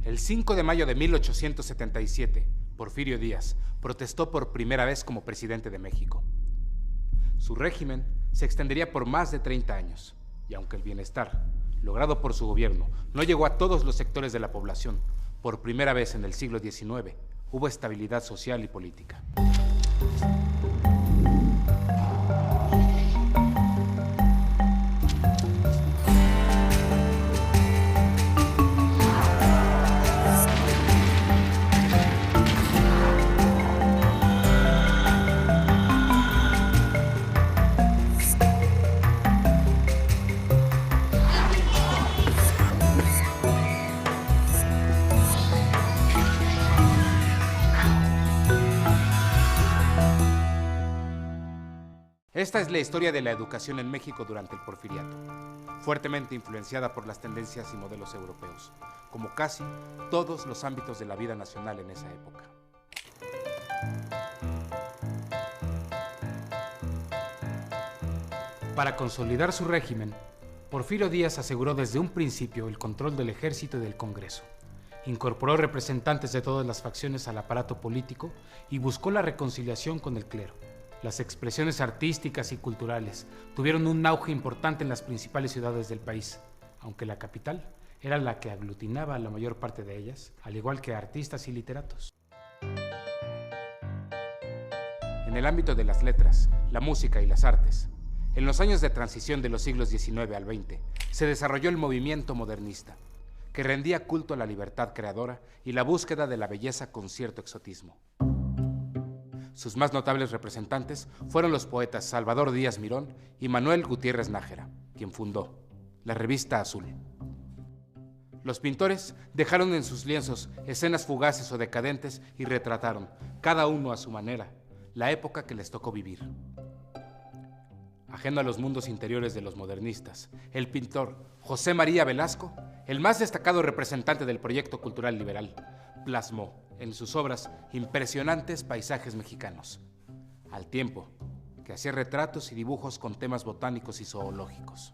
El 5 de mayo de 1877, Porfirio Díaz protestó por primera vez como presidente de México. Su régimen se extendería por más de 30 años, y aunque el bienestar logrado por su gobierno no llegó a todos los sectores de la población, por primera vez en el siglo XIX hubo estabilidad social y política. Esta es la historia de la educación en México durante el Porfiriato, fuertemente influenciada por las tendencias y modelos europeos, como casi todos los ámbitos de la vida nacional en esa época. Para consolidar su régimen, Porfirio Díaz aseguró desde un principio el control del ejército y del Congreso. Incorporó representantes de todas las facciones al aparato político y buscó la reconciliación con el clero. Las expresiones artísticas y culturales tuvieron un auge importante en las principales ciudades del país, aunque la capital era la que aglutinaba a la mayor parte de ellas, al igual que artistas y literatos. En el ámbito de las letras, la música y las artes, en los años de transición de los siglos XIX al XX, se desarrolló el movimiento modernista, que rendía culto a la libertad creadora y la búsqueda de la belleza con cierto exotismo. Sus más notables representantes fueron los poetas Salvador Díaz Mirón y Manuel Gutiérrez Nájera, quien fundó la revista Azul. Los pintores dejaron en sus lienzos escenas fugaces o decadentes y retrataron, cada uno a su manera, la época que les tocó vivir. Ajeno a los mundos interiores de los modernistas, el pintor José María Velasco, el más destacado representante del proyecto cultural liberal, plasmó en sus obras impresionantes paisajes mexicanos, al tiempo que hacía retratos y dibujos con temas botánicos y zoológicos.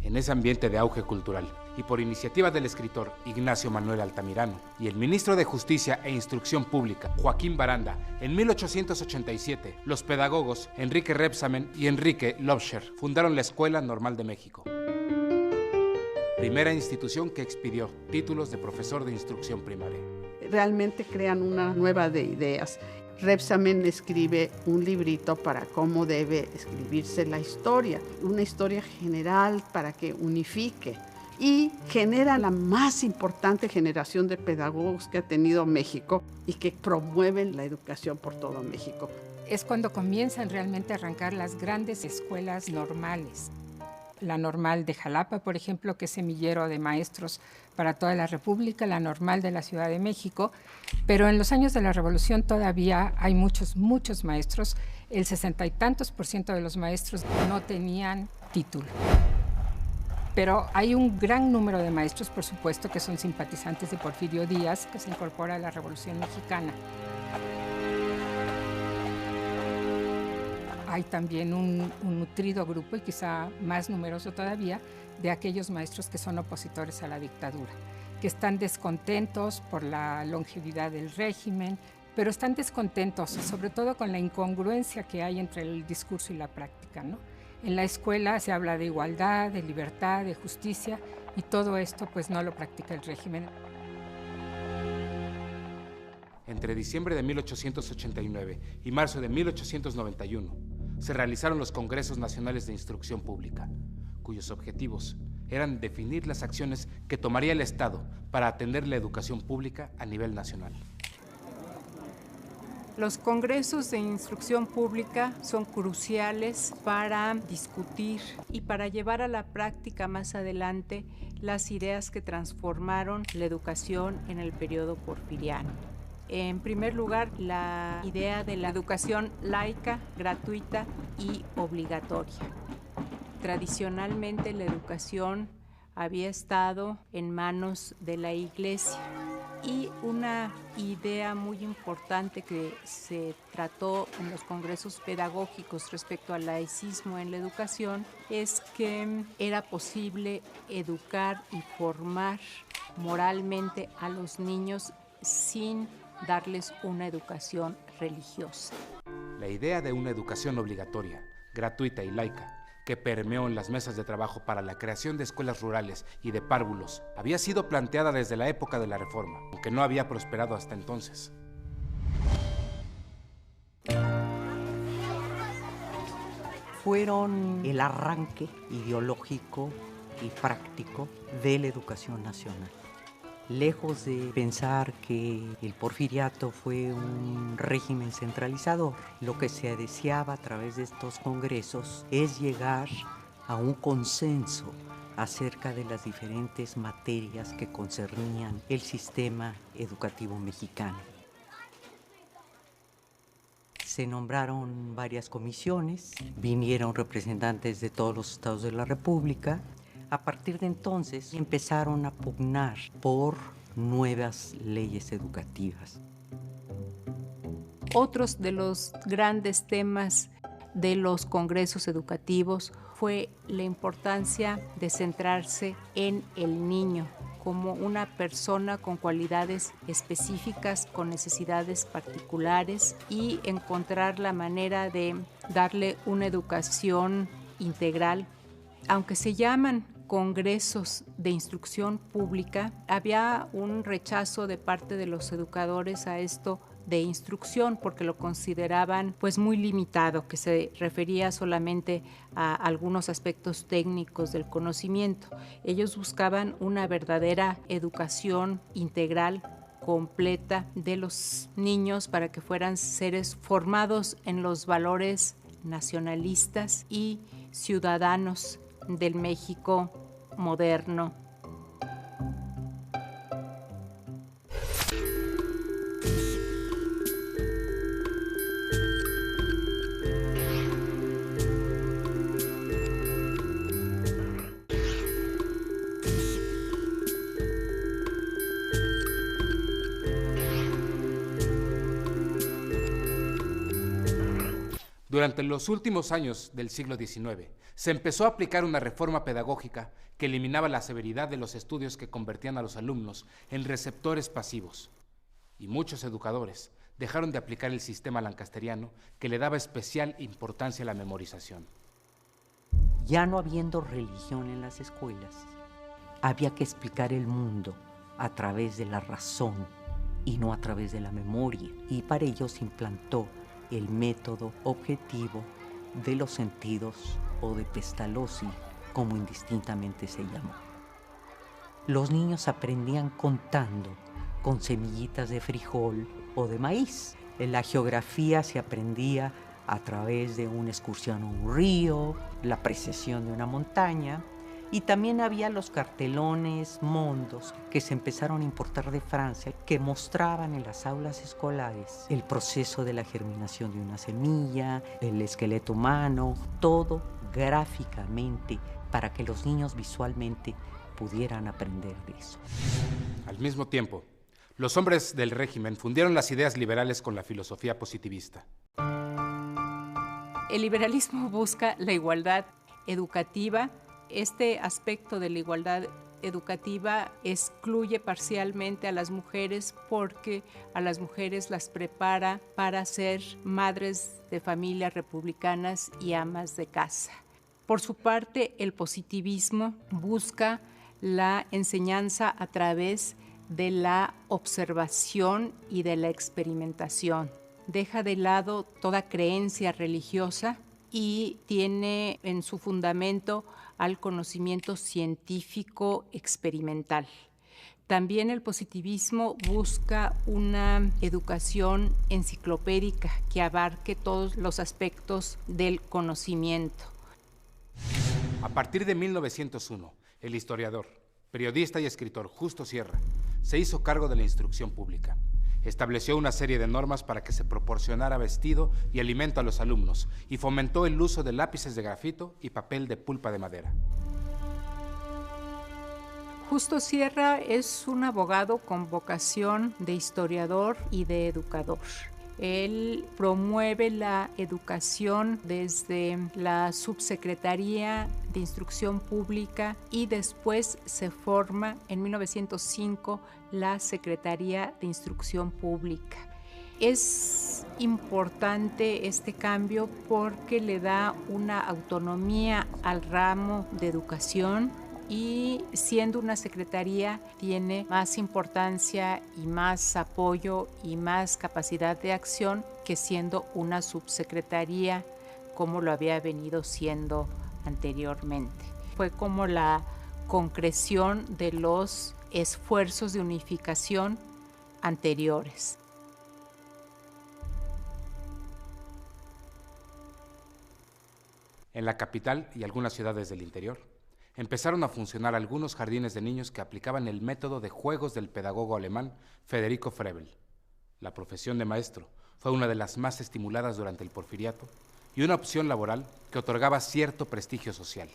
En ese ambiente de auge cultural, y por iniciativa del escritor Ignacio Manuel Altamirano y el ministro de Justicia e Instrucción Pública, Joaquín Baranda, en 1887, los pedagogos Enrique Rebsamen y Enrique Lobscher fundaron la Escuela Normal de México, primera institución que expidió títulos de profesor de instrucción primaria. Realmente crean una nueva de ideas. Rebsamen escribe un librito para cómo debe escribirse la historia, una historia general para que unifique y genera la más importante generación de pedagogos que ha tenido México y que promueven la educación por todo México. Es cuando comienzan realmente a arrancar las grandes escuelas normales. La Normal de Jalapa, por ejemplo, que es semillero de maestros para toda la República, la Normal de la Ciudad de México, pero en los años de la Revolución todavía hay muchos maestros, el 60 y tantos % de los maestros no tenían título. Pero hay un gran número de maestros, por supuesto, que son simpatizantes de Porfirio Díaz, que se incorpora a la Revolución Mexicana. Hay también un nutrido grupo, y quizá más numeroso todavía, de aquellos maestros que son opositores a la dictadura, que están descontentos por la longevidad del régimen, pero están descontentos sobre todo con la incongruencia que hay entre el discurso y la práctica, ¿no? En la escuela se habla de igualdad, de libertad, de justicia, y todo esto pues no lo practica el régimen. Entre diciembre de 1889 y marzo de 1891, se realizaron los Congresos Nacionales de Instrucción Pública, cuyos objetivos eran definir las acciones que tomaría el Estado para atender la educación pública a nivel nacional. Los congresos de instrucción pública son cruciales para discutir y para llevar a la práctica más adelante las ideas que transformaron la educación en el periodo porfiriano. En primer lugar, la idea de la educación laica, gratuita y obligatoria. Tradicionalmente la educación había estado en manos de la Iglesia Y una idea muy importante que se trató en los congresos pedagógicos respecto al laicismo en la educación es que era posible educar y formar moralmente a los niños sin darles una educación religiosa. La idea de una educación obligatoria, gratuita y laica, que permeó en las mesas de trabajo para la creación de escuelas rurales y de párvulos, había sido planteada desde la época de la Reforma, aunque no había prosperado hasta entonces. Fueron el arranque ideológico y práctico de la educación nacional. Lejos de pensar que el porfiriato fue un régimen centralizador, lo que se deseaba a través de estos congresos es llegar a un consenso acerca de las diferentes materias que concernían el sistema educativo mexicano. Se nombraron varias comisiones, vinieron representantes de todos los estados de la República. A partir de entonces empezaron a pugnar por nuevas leyes educativas. Otros de los grandes temas de los congresos educativos fue la importancia de centrarse en el niño como una persona con cualidades específicas, con necesidades particulares, y encontrar la manera de darle una educación integral. Aunque se llaman congresos de instrucción pública, había un rechazo de parte de los educadores a esto de instrucción porque lo consideraban pues muy limitado, que se refería solamente a algunos aspectos técnicos del conocimiento. Ellos buscaban una verdadera educación integral, completa de los niños para que fueran seres formados en los valores nacionalistas y ciudadanos del México moderno. Durante los últimos años del siglo XIX, se empezó a aplicar una reforma pedagógica que eliminaba la severidad de los estudios que convertían a los alumnos en receptores pasivos. Y muchos educadores dejaron de aplicar el sistema lancasteriano que le daba especial importancia a la memorización. Ya no habiendo religión en las escuelas, había que explicar el mundo a través de la razón y no a través de la memoria. Y para ello se implantó el método objetivo de los sentidos o de Pestalozzi, como indistintamente se llamó. Los niños aprendían contando con semillitas de frijol o de maíz. La geografía se aprendía a través de una excursión a un río, la precesión de una montaña, y también había los cartelones mondos que se empezaron a importar de Francia, que mostraban en las aulas escolares el proceso de la germinación de una semilla, el esqueleto humano, todo gráficamente para que los niños visualmente pudieran aprender de eso. Al mismo tiempo, los hombres del régimen fundieron las ideas liberales con la filosofía positivista. El liberalismo busca la igualdad educativa. Este aspecto de la igualdad educativa excluye parcialmente a las mujeres porque a las mujeres las prepara para ser madres de familias republicanas y amas de casa. Por su parte, el positivismo busca la enseñanza a través de la observación y de la experimentación. Deja de lado toda creencia religiosa y tiene en su fundamento al conocimiento científico experimental. También el positivismo busca una educación enciclopédica que abarque todos los aspectos del conocimiento. A partir de 1901, el historiador, periodista y escritor Justo Sierra se hizo cargo de la instrucción pública. Estableció una serie de normas para que se proporcionara vestido y alimento a los alumnos y fomentó el uso de lápices de grafito y papel de pulpa de madera. Justo Sierra es un abogado con vocación de historiador y de educador. Él promueve la educación desde la Subsecretaría de Instrucción Pública y después se forma en 1905 la Secretaría de Instrucción Pública. Es importante este cambio porque le da una autonomía al ramo de educación y siendo una secretaría tiene más importancia y más apoyo y más capacidad de acción que siendo una subsecretaría como lo había venido siendo anteriormente. Fue como la concreción de los esfuerzos de unificación anteriores. En la capital y algunas ciudades del interior, empezaron a funcionar algunos jardines de niños que aplicaban el método de juegos del pedagogo alemán Federico Frebel. La profesión de maestro fue una de las más estimuladas durante el Porfiriato y una opción laboral que otorgaba cierto prestigio social,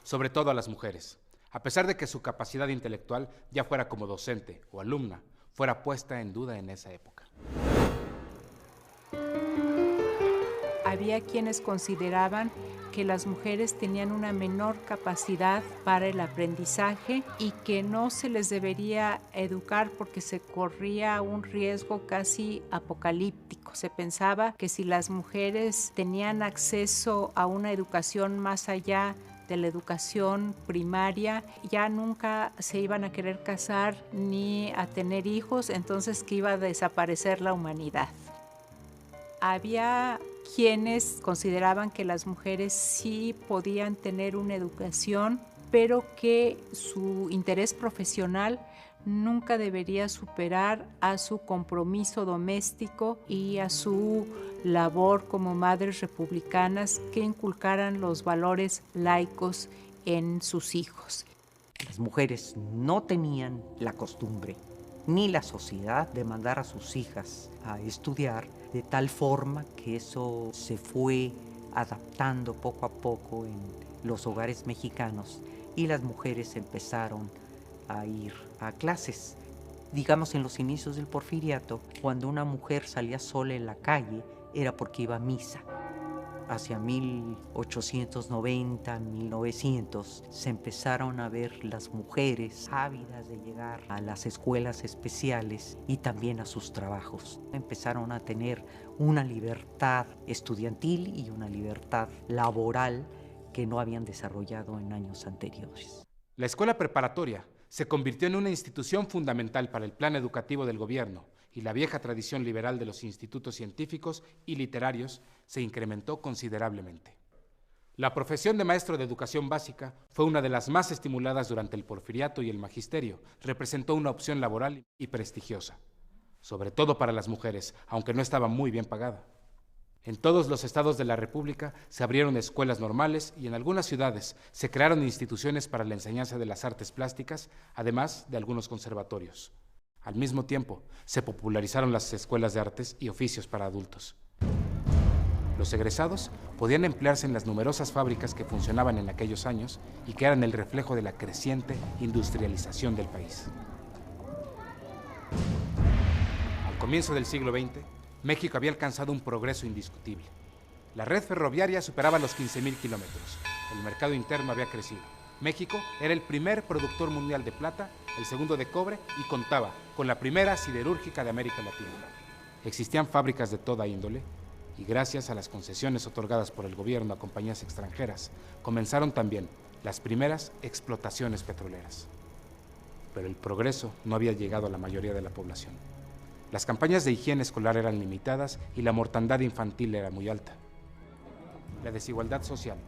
sobre todo a las mujeres, a pesar de que su capacidad intelectual, ya fuera como docente o alumna, fuera puesta en duda en esa época. Había quienes consideraban que las mujeres tenían una menor capacidad para el aprendizaje y que no se les debería educar porque se corría un riesgo casi apocalíptico. Se pensaba que si las mujeres tenían acceso a una educación más allá de la educación primaria, ya nunca se iban a querer casar ni a tener hijos, entonces que iba a desaparecer la humanidad. Había quienes consideraban que las mujeres sí podían tener una educación, pero que su interés profesional nunca debería superar a su compromiso doméstico y a su labor como madres republicanas que inculcaran los valores laicos en sus hijos. Las mujeres no tenían la costumbre ni la sociedad de mandar a sus hijas a estudiar, de tal forma que eso se fue adaptando poco a poco en los hogares mexicanos y las mujeres empezaron a ir a clases. Digamos, en los inicios del Porfiriato, cuando una mujer salía sola en la calle era porque iba a misa. Hacia 1890, 1900, se empezaron a ver las mujeres ávidas de llegar a las escuelas especiales y también a sus trabajos. Empezaron a tener una libertad estudiantil y una libertad laboral que no habían desarrollado en años anteriores. La escuela preparatoria se convirtió en una institución fundamental para el plan educativo del gobierno y la vieja tradición liberal de los institutos científicos y literarios se incrementó considerablemente. La profesión de maestro de educación básica fue una de las más estimuladas durante el Porfiriato y el magisterio representó una opción laboral y prestigiosa, sobre todo para las mujeres, aunque no estaba muy bien pagada. En todos los estados de la República se abrieron escuelas normales y en algunas ciudades se crearon instituciones para la enseñanza de las artes plásticas, además de algunos conservatorios. Al mismo tiempo, se popularizaron las escuelas de artes y oficios para adultos. Los egresados podían emplearse en las numerosas fábricas que funcionaban en aquellos años y que eran el reflejo de la creciente industrialización del país. Al comienzo del siglo XX, México había alcanzado un progreso indiscutible. La red ferroviaria superaba los 15,000 kilómetros. El mercado interno había crecido. México era el primer productor mundial de plata, el segundo de cobre y contaba con la primera siderúrgica de América Latina. Existían fábricas de toda índole y gracias a las concesiones otorgadas por el gobierno a compañías extranjeras, comenzaron también las primeras explotaciones petroleras. Pero el progreso no había llegado a la mayoría de la población. Las campañas de higiene escolar eran limitadas y la mortandad infantil era muy alta. La desigualdad social,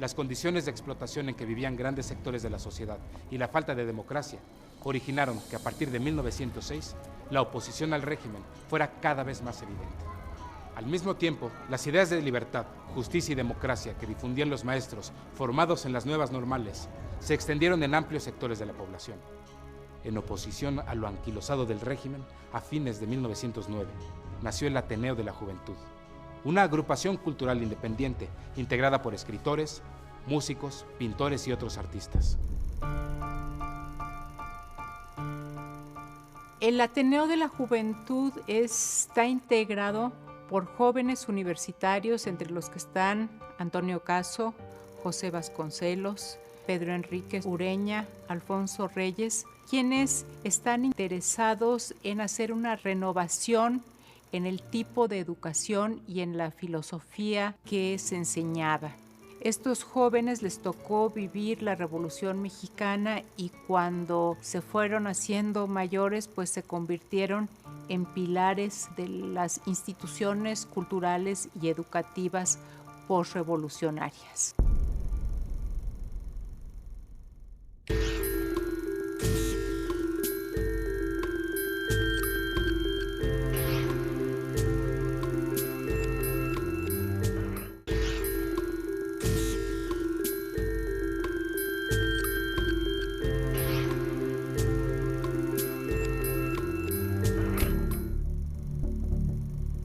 las condiciones de explotación en que vivían grandes sectores de la sociedad y la falta de democracia originaron que a partir de 1906 la oposición al régimen fuera cada vez más evidente. Al mismo tiempo, las ideas de libertad, justicia y democracia que difundían los maestros formados en las nuevas normales se extendieron en amplios sectores de la población. En oposición a lo anquilosado del régimen, a fines de 1909, nació el Ateneo de la Juventud, una agrupación cultural independiente integrada por escritores, músicos, pintores y otros artistas. El Ateneo de la Juventud está integrado por jóvenes universitarios, entre los que están Antonio Caso, José Vasconcelos, Pedro Enrique Ureña, Alfonso Reyes, quienes están interesados en hacer una renovación en el tipo de educación y en la filosofía que se enseñaba. Estos jóvenes les tocó vivir la Revolución Mexicana y cuando se fueron haciendo mayores, pues se convirtieron en pilares de las instituciones culturales y educativas posrevolucionarias.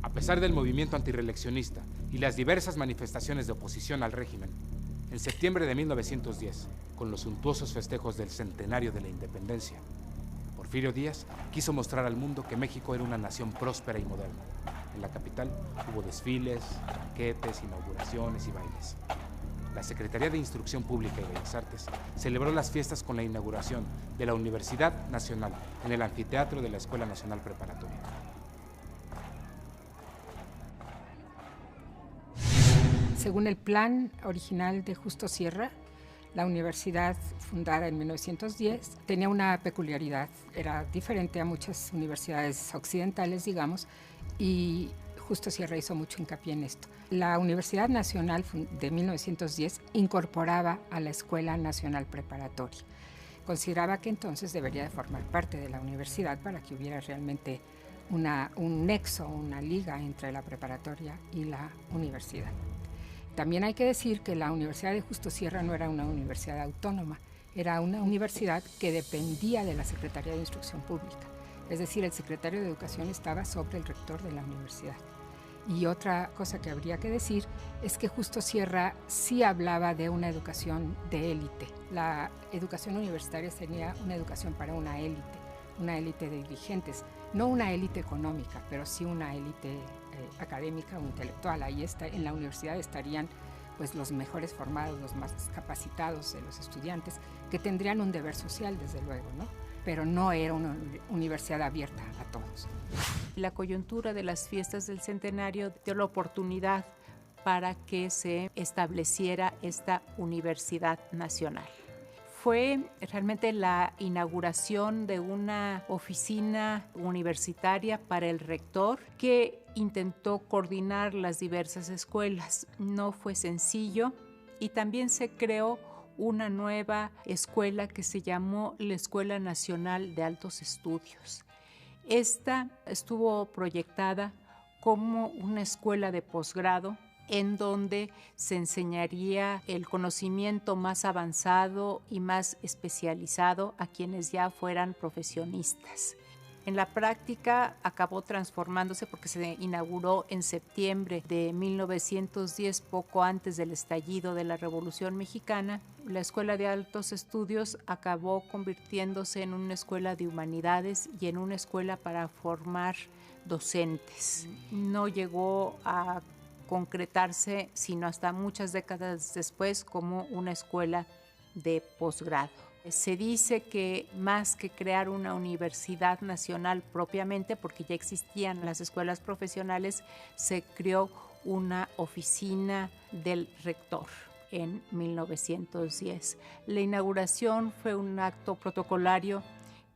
A pesar del movimiento antirreeleccionista y las diversas manifestaciones de oposición al régimen, en septiembre de 1910, con los suntuosos festejos del centenario de la independencia, Porfirio Díaz quiso mostrar al mundo que México era una nación próspera y moderna. En la capital hubo desfiles, banquetes, inauguraciones y bailes. La Secretaría de Instrucción Pública y Bellas Artes celebró las fiestas con la inauguración de la Universidad Nacional en el anfiteatro de la Escuela Nacional Preparatoria. Según el plan original de Justo Sierra, la universidad, fundada en 1910, tenía una peculiaridad. Era diferente a muchas universidades occidentales, digamos, y Justo Sierra hizo mucho hincapié en esto. La Universidad Nacional de 1910 incorporaba a la Escuela Nacional Preparatoria. Consideraba que entonces debería de formar parte de la universidad para que hubiera realmente un nexo, una liga entre la preparatoria y la universidad. También hay que decir que la Universidad de Justo Sierra no era una universidad autónoma, era una universidad que dependía de la Secretaría de Instrucción Pública. Es decir, el secretario de Educación estaba sobre el rector de la universidad. Y otra cosa que habría que decir es que Justo Sierra sí hablaba de una educación de élite. La educación universitaria sería una educación para una élite de dirigentes, no una élite económica, pero sí una élite académica o intelectual. Ahí está, en la universidad estarían pues los mejores formados, los más capacitados de los estudiantes, que tendrían un deber social, desde luego, ¿no? Pero no era una universidad abierta a todos. La coyuntura de las fiestas del centenario dio la oportunidad para que se estableciera esta Universidad Nacional. Fue realmente la inauguración de una oficina universitaria para el rector que intentó coordinar las diversas escuelas. No fue sencillo y también se creó una nueva escuela que se llamó la Escuela Nacional de Altos Estudios. Esta estuvo proyectada como una escuela de posgrado en donde se enseñaría el conocimiento más avanzado y más especializado a quienes ya fueran profesionistas. En la práctica acabó transformándose porque se inauguró en septiembre de 1910, poco antes del estallido de la Revolución Mexicana. La Escuela de Altos Estudios acabó convirtiéndose en una escuela de humanidades y en una escuela para formar docentes. No llegó a concretarse sino hasta muchas décadas después como una escuela de posgrado. Se dice que más que crear una universidad nacional propiamente, porque ya existían las escuelas profesionales, se creó una oficina del rector en 1910. La inauguración fue un acto protocolario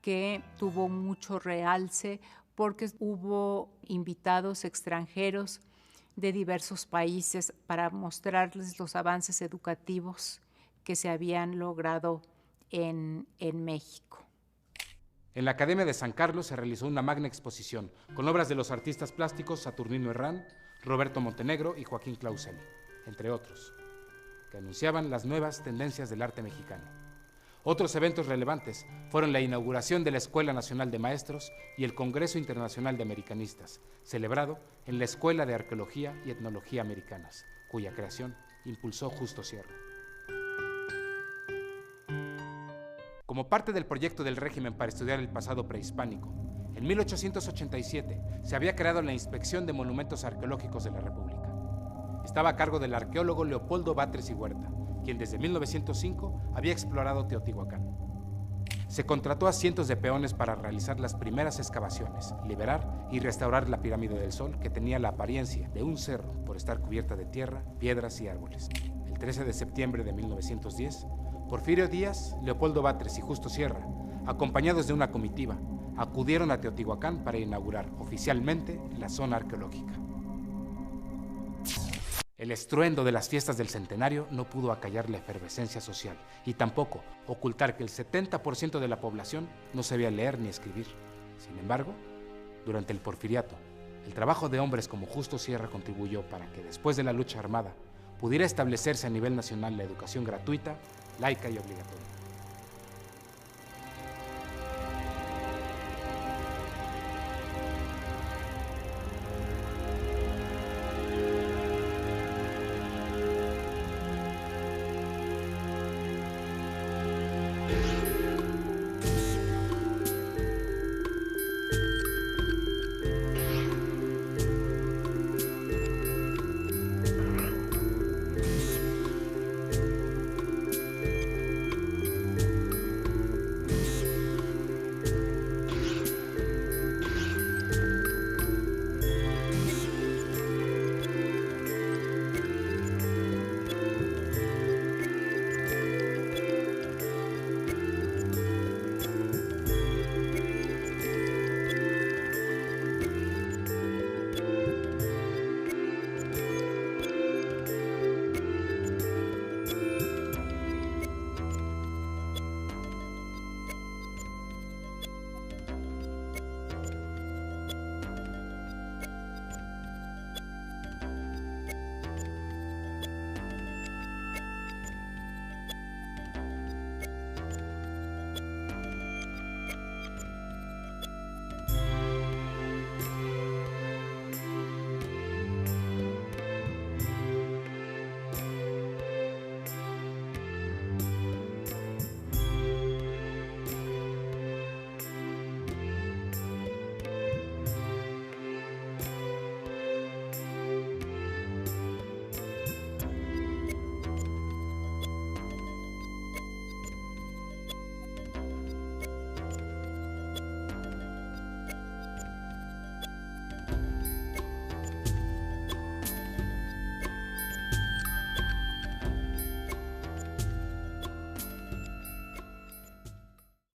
que tuvo mucho realce porque hubo invitados extranjeros de diversos países para mostrarles los avances educativos que se habían logrado en México. En la Academia de San Carlos se realizó una magna exposición con obras de los artistas plásticos Saturnino Herrán, Roberto Montenegro y Joaquín Clausel, entre otros, que anunciaban las nuevas tendencias del arte mexicano. Otros eventos relevantes fueron la inauguración de la Escuela Nacional de Maestros y el Congreso Internacional de Americanistas, celebrado en la Escuela de Arqueología y Etnología Americanas, cuya creación impulsó Justo Sierra. Como parte del proyecto del régimen para estudiar el pasado prehispánico, En 1887 se había creado la Inspección de Monumentos Arqueológicos de la República. Estaba a cargo del arqueólogo Leopoldo Batres y Huerta, quien desde 1905 había explorado Teotihuacán. Se contrató a cientos de peones para realizar las primeras excavaciones, liberar y restaurar la Pirámide del Sol, que tenía la apariencia de un cerro por estar cubierta de tierra, piedras y árboles. El 13 de septiembre de 1910, Porfirio Díaz, Leopoldo Batres y Justo Sierra, acompañados de una comitiva, acudieron a Teotihuacán para inaugurar oficialmente la zona arqueológica. El estruendo de las fiestas del centenario no pudo acallar la efervescencia social y tampoco ocultar que el 70% de la población no sabía leer ni escribir. Sin embargo, durante el Porfiriato, el trabajo de hombres como Justo Sierra contribuyó para que después de la lucha armada pudiera establecerse a nivel nacional la educación gratuita, laica y obligatoria.